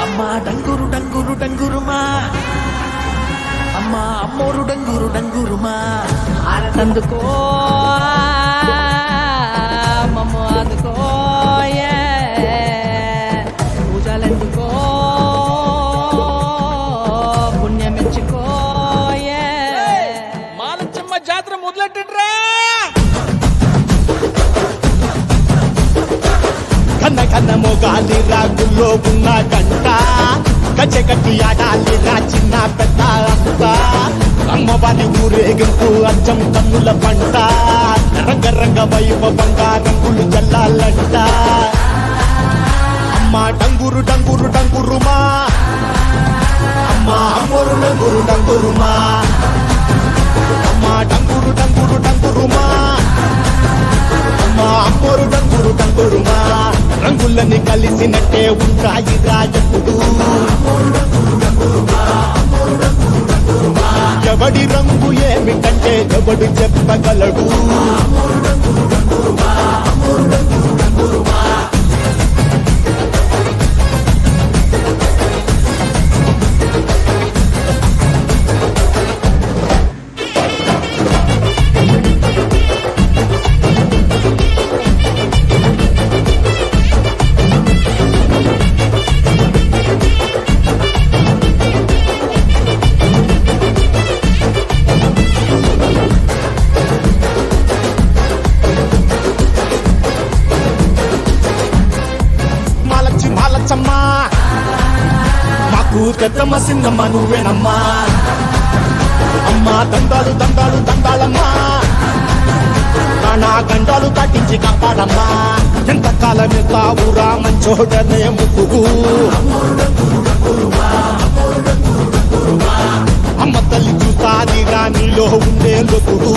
అమ్మా డంగురు డంగురు డంగురుమా, అమ్మా అమ్మోరు డంగురు డంగురుమా, ఆనందుకో మమ్మ అందుకో పూజలెందుకో పుణ్యమెచ్చుకో మాలచ్చమ్మ జాతర మొదలెట్టండ్రా. కన్న కన్న మొగాలి రాగుల్లో ఉన్న గంట గజ్జె కట్టి ఆడాలిరా చిన్న పెద్ద అంత అమ్మవారి ఊరేగింపు అచ్చం కన్నుల పంట రంగరంగ వైభవంగా రంగులు జల్లాలంట. అమ్మ డంగురు డంగురు డంగురుమా, అమ్మ అమ్మోరు డంగురు డంగురుమా, అమ్మ డంగురు డంగురు డంగురుమా, అమ్మ అమ్మోరు డంగురు డంగురుమా. రంగులని కలిసినట్టే ఉంటాయి రాజపుడు, ఎవడి రంగు ఏమిటంటే ఎవడు చెప్పగలడు. మాలచ్చమ్మా మాకు పెద్దమ్మ సిన్నమ్మ నువ్వేనమ్మా. అమ్మా దండాలు దండాలు దండాలమ్మా, నా గండాలు తట్టించి కాపాడమ్మా. ఎంతకాలం తావురా మంచోడనే ముగ్గురు, అమ్మ తల్లి చూస్తాదిగా నీలో ఉండే లొకుడు.